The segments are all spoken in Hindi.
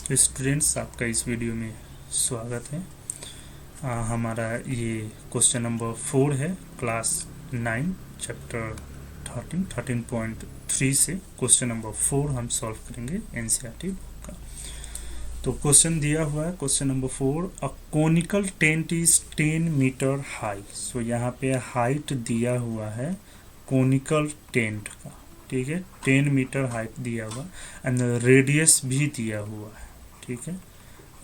तो स्टूडेंट्स, आपका इस वीडियो में स्वागत है। हमारा ये क्वेश्चन नंबर 4 है, क्लास 9 चैप्टर 13.3 से क्वेश्चन नंबर 4 हम सॉल्व करेंगे एनसीईआरटी बुक का। तो क्वेश्चन दिया हुआ है, question number 4, a conical tent is 10 metre high. So यहाँ पे हाइट दिया हुआ है कोनिकल टेंट का, ठीक है, 10 मीटर हाइट दिया हुआ एंड रेडियस भी दिया हुआ है, ठीक है,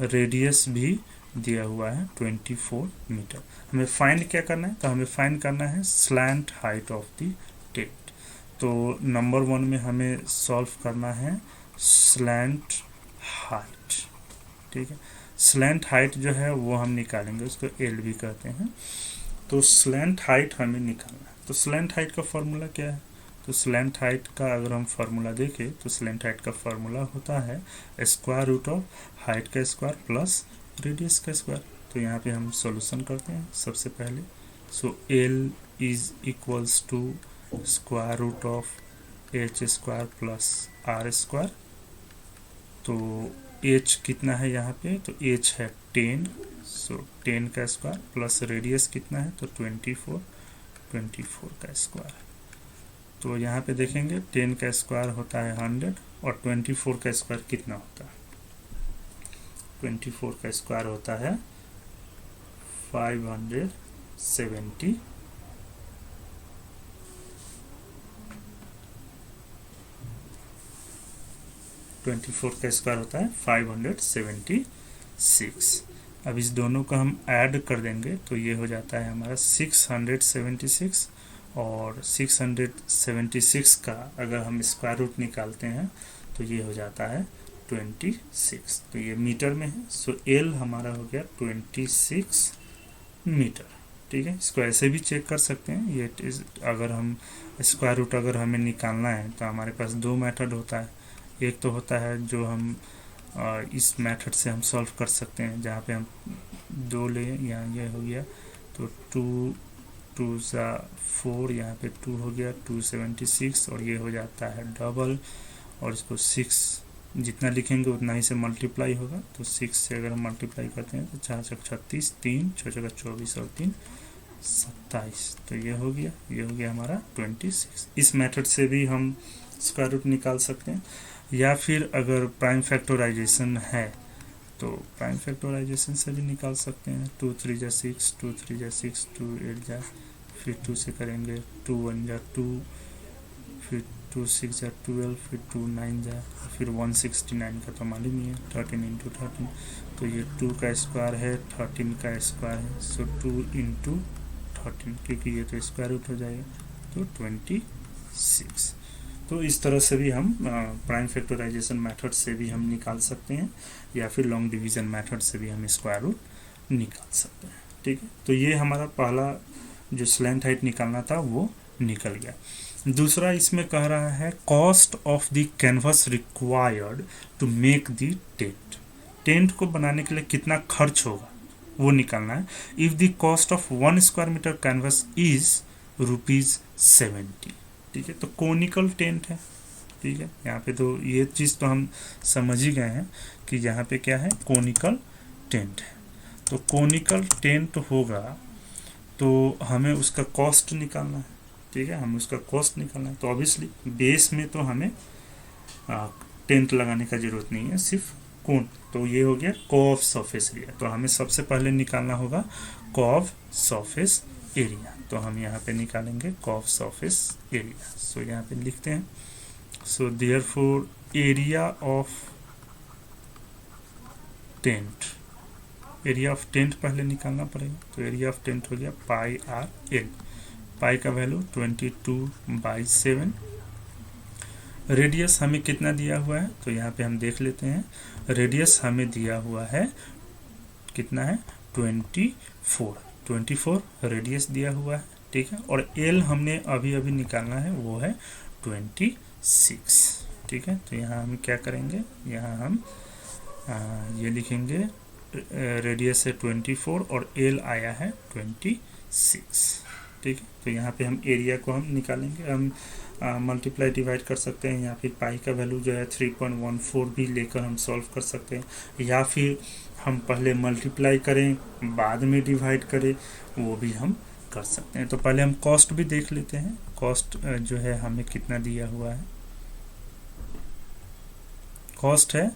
रेडियस भी दिया हुआ है 24 मीटर। हमें फाइंड क्या करना है? तो हमें फाइंड करना है slant height of the tent. तो नंबर 1 में हमें सॉल्व करना है स्लैंट हाइट, ठीक है। स्लैंट हाइट जो है वो हम निकालेंगे, उसको एल भी कहते हैं। तो स्लैंट हाइट हमें निकालना है। तो स्लैंट हाइट का फॉर्मूला क्या है? तो स्लैंट हाइट का अगर हम फार्मूला देखें तो स्लैंट हाइट का फार्मूला होता है स्क्वायर रूट ऑफ हाइट का स्क्वायर प्लस रेडियस का स्क्वायर। तो यहाँ पे हम सॉल्यूशन करते हैं सबसे पहले। So L is equals to square root of H square plus R square. तो एच कितना है यहाँ पे? तो एच है 10, सो 10 का स्क्वायर प्लस रेडियस कितना है? तो 24 का स्क्वायर। तो यहाँ पे देखेंगे 10 का स्क्वायर होता है 100 और 24 का स्क्वायर कितना होता है? 24 का स्क्वायर होता है 570। 24 का स्क्वायर होता है 576। अब इस दोनों को हम ऐड कर देंगे तो ये हो जाता है हमारा 676, और 676 का अगर हम स्क्वायर रूट निकालते हैं तो ये हो जाता है 26। तो ये मीटर में है। सो एल हमारा हो गया 26 मीटर, ठीक है। इसको ऐसे भी चेक कर सकते हैं। ये अगर हम स्क्वायर रूट अगर हमें निकालना है तो हमारे पास दो मेथड होता है। एक तो होता है जो हम इस मेथड से हम सॉल्व कर सकते हैं, जहाँ पे हम 2 ले, यहाँ ये हो गया तो 2 सा 4, यहाँ पे 2 हो गया 276, और ये हो जाता है डबल, और इसको 6 जितना लिखेंगे उतना ही से मल्टीप्लाई होगा। तो 6 से अगर हम मल्टीप्लाई करते हैं तो 4 × 36, 3 × 6 = 24 और 3 27। तो ये हो गया हमारा 26। इस मेथड से भी हम स्क्वायर रूट निकाल सकते हैं, या फिर अगर प्राइम फैक्टराइजेशन है तो प्राइम फैक्टराइजेशन से भी निकाल सकते हैं। 2 × 3 = 6, 2 × 3 = 6, 2 × 8 = फिर 2 से करेंगे 2 × 1 = 2, फिर 2 × 6 = 12, फिर 2 × 9 = फिर 169 का तो मालूम ही है 13 × 13। तो ये 2 का स्क्वायर है, 13 का स्क्वायर है, सो 2 × 13, क्योंकि ये तो स्क्वायर रूट हो जाएगा तो 26। तो इस तरह से भी हम प्राइम फैक्टराइजेशन मेथड से भी हम निकाल सकते हैं, या फिर लॉन्ग डिवीजन मेथड से भी हम स्क्वायर रूट निकाल सकते हैं, ठीक है। तो ये हमारा पहला जो स्लैंट हाइट निकालना था वो निकल गया। दूसरा इसमें कह रहा है cost of the canvas required to make the tent. Tent को बनाने के लिए कितना खर्च होगा वो निकालना है। If the cost of 1 square metre canvas is ₹70, ठीक है। तो कोनिकल टेंट है, ठीक है। यहाँ पे तो ये चीज़ तो हम समझ ही गए हैं कि यहाँ पे क्या है, कोनिकल टेंट है। तो कोनिकल टेंट होगा तो हमें उसका कॉस्ट निकालना है, ठीक है, हमें उसका कॉस्ट निकालना है। तो ऑब्वियसली बेस में तो हमें टेंट लगाने का ज़रूरत नहीं है, सिर्फ कोन। तो ये हो गया कर्व सरफेस एरिया। तो हमें सबसे पहले निकालना होगा कर्व सरफेस एरिया। तो हम यहाँ पे निकालेंगे कर्व सरफेस एरिया। सो यहाँ पे लिखते हैं, so therefore area of tent, area of tent पहले निकालना पड़ेगा। तो एरिया ऑफ टेंट हो गया πr/l। पाई का वैल्यू 22/7। रेडियस हमें कितना दिया हुआ है? तो यहाँ पे हम देख लेते हैं। रेडियस हमें दिया हुआ है कितना है? 24 रेडियस दिया हुआ है, ठीक है। और एल हमने अभी निकालना है, वो है 26, ठीक है। तो यहाँ हम क्या करेंगे, यहाँ हम ये लिखेंगे रेडियस है 24 और एल आया है 26, ठीक है। तो यहाँ पे हम एरिया को हम निकालेंगे, हम मल्टीप्लाई डिवाइड कर सकते हैं, या फिर पाई का वैल्यू जो है 3.14 भी लेकर हम सॉल्व कर सकते हैं, या फिर हम पहले मल्टीप्लाई करें बाद में डिवाइड करें, वो भी हम कर सकते हैं। तो पहले हम कॉस्ट भी देख लेते हैं, कॉस्ट जो है हमें कितना दिया हुआ है। कॉस्ट है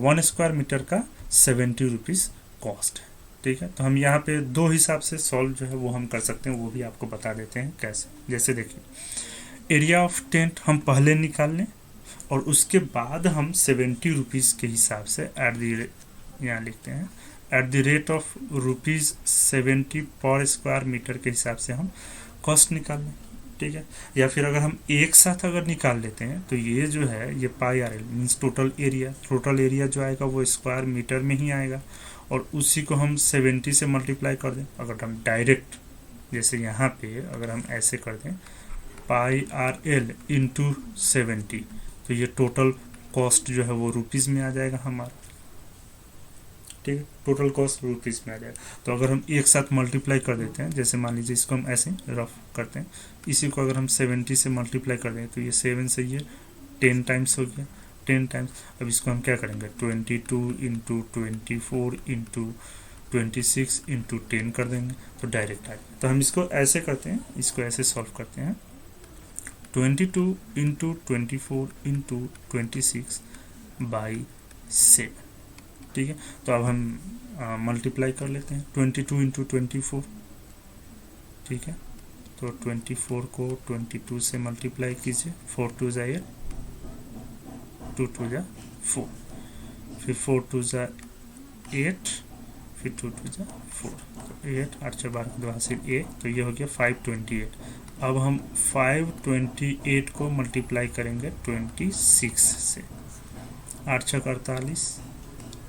1 स्क्वायर मीटर का 70 रुपीज़ कॉस्ट है, ठीक है। तो हम यहाँ पे दो हिसाब से सॉल्व जो है वो हम कर सकते हैं, वो भी आपको बता देते हैं कैसे। जैसे देखिए एरिया ऑफ टेंट हम पहले निकाल लें और उसके बाद हम 70 रुपीज़ के हिसाब से एट दी रेट, यहाँ लिखते हैं एट द रेट ऑफ ₹70 पर स्क्वायर मीटर के हिसाब से हम कॉस्ट निकाल लें, ठीक है। या फिर अगर हम एक साथ अगर निकाल लेते हैं तो ये जो है ये pi R L means total area जो आएगा वो स्क्वायर मीटर में ही आएगा, और उसी को हम 70 से मल्टीप्लाई कर दें। अगर हम डायरेक्ट जैसे यहाँ पे अगर हम ऐसे कर दें पाई आर एल इंटू 70, तो ये टोटल कॉस्ट जो है वो रुपीज़ में आ जाएगा हमारा, ठीक है। टोटल कॉस्ट रुपीज़ में आ जाएगा। तो अगर हम एक साथ मल्टीप्लाई कर देते हैं, जैसे मान लीजिए इसको हम ऐसे रफ करते हैं, इसी को अगर हम 70 से मल्टीप्लाई कर दें तो ये 7 से ये 10 टाइम्स हो गया, 10 टाइम्स। अब इसको हम क्या करेंगे 22 इंटू 24 इंटू 26 इंटू 10 कर देंगे तो डायरेक्ट आ जाए। तो हम इसको ऐसे करते हैं, इसको ऐसे सॉल्व करते हैं 22 इंटू 24 इंटू 26 बाई 7, ठीक है। तो अब हम मल्टीप्लाई कर लेते हैं 22 इंटू 24, ठीक है। तो 24 को 22 से मल्टीप्लाई कीजिए, 4 2 जा 8, 2 2 जा 4, फिर 4 2 जा 8, फिर 2 2 जा 4, तो 8 8 4 12 2 हासिल 1, तो ये हो गया 528। अब हम 528 को मल्टीप्लाई करेंगे 26 से, 8 6 48,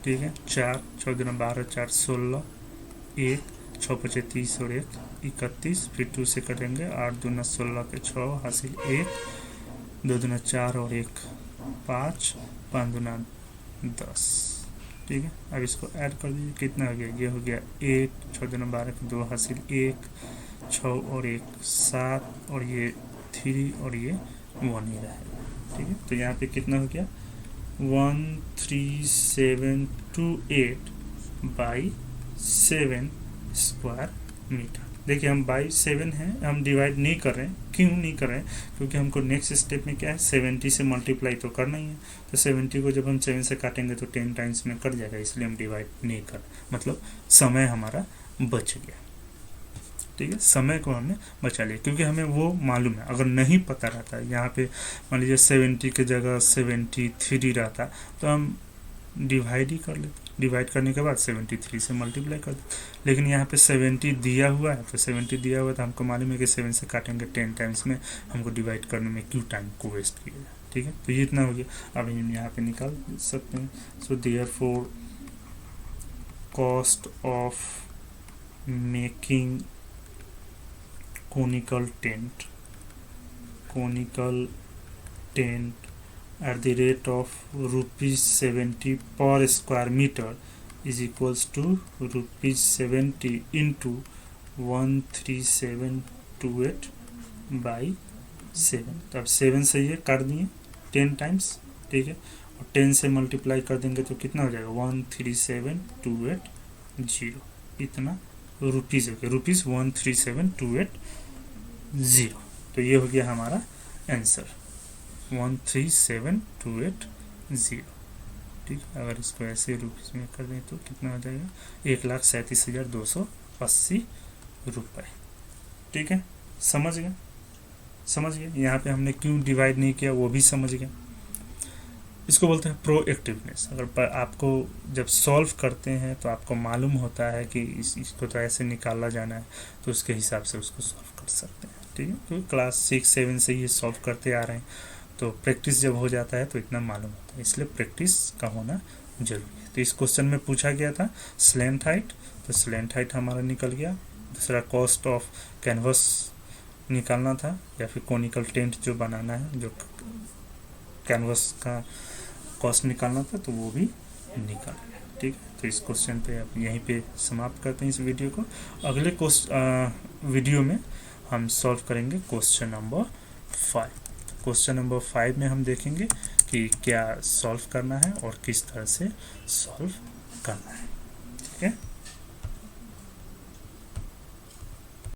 ठीक है, 4 14 12 4 16, 1 6 5 30 और 1 31, फिर 2 से करेंगे 8 दूना 16 के 6 हासिल 1, 2 दूना 4 और 1 5, 5 दूना 10, ठीक है। अब इसको ऐड कर दीजिए, कितना हो गया, ये हो गया 8 6 दूना 12 के 2 हासिल 1, 6 और 1 7, और ये 3 और ये 1 ही रहेगा, ठीक है। तो यहाँ पे कितना हो गया 13728 बाई 7 स्क्वायर मीटर। देखिए हम बाई 7 है, हम डिवाइड नहीं कर रहे हैं, क्यों नहीं कर रहे हैं, क्योंकि हमको नेक्स्ट स्टेप में क्या है 70 से मल्टीप्लाई तो करना ही है। तो 70 को जब हम 7 से काटेंगे तो 10 टाइम्स में कट जाएगा, इसलिए हम डिवाइड नहीं कर, मतलब समय हमारा बच गया, ठीक है। समय को हमने बचा लिया क्योंकि हमें वो मालूम है। अगर नहीं पता रहता है, यहाँ पे मान लीजिए 70 की जगह 73 रहता तो हम डिवाइड ही कर लेते, डिवाइड करने के बाद 73 से मल्टीप्लाई कर देते। लेकिन यहाँ पे 70 दिया हुआ है, तो 70 दिया हुआ है तो हमको मालूम है कि 7 से काटेंगे 10 टाइम्स में, हमको डिवाइड करने में क्यों टाइम को वेस्ट किया जाए, ठीक है। तो ये इतना हो गया। अब हम यहाँ पे निकाल सकते हैं। So therefore cost of making conical tent at the rate of ₹70 per square meter is equals to ₹70 into 13728 by 7। तो अब 7 से ये काट दिए 10 टाइम्स, ठीक है, और 10 से मल्टीप्लाई कर देंगे तो कितना हो जाएगा 13728, इतना रुपीज़ हो गया, ₹13728। तो ये हो गया हमारा आंसर 13728, ठीक है। अगर इसको ऐसे रुपीज़ में कर दें तो कितना हो जाएगा 1,37,280 रुपये, ठीक है। समझ गए। यहाँ पे हमने क्यों डिवाइड नहीं किया वो भी समझ गए। इसको बोलते हैं प्रोएक्टिवनेस। अगर आपको जब सॉल्व करते हैं तो आपको मालूम होता है कि इसको तो ऐसे निकाला जाना है, तो उसके हिसाब से उसको सॉल्व कर सकते हैं, ठीक है। तो क्लास 6-7 से ये सॉल्व करते आ रहे हैं, तो प्रैक्टिस जब हो जाता है तो इतना मालूम होता है, इसलिए प्रैक्टिस का होना जरूरी है। तो इस क्वेश्चन में पूछा गया था स्लैंट हाइट, तो स्लैंट हाइट हमारा निकल गया। दूसरा कॉस्ट ऑफ कैनवस निकालना था, या फिर कोनिकल टेंट जो बनाना है, जो कैनवस का कॉस्ट निकालना था, तो वो भी निकाल गया, ठीक है। तो इस क्वेश्चन पे आप यहीं पे समाप्त करते हैं इस वीडियो को। अगले वीडियो में हम सॉल्व करेंगे क्वेश्चन नंबर 5। क्वेश्चन नंबर 5 में हम देखेंगे कि क्या सॉल्व करना है और किस तरह से सॉल्व करना है। ठीक है।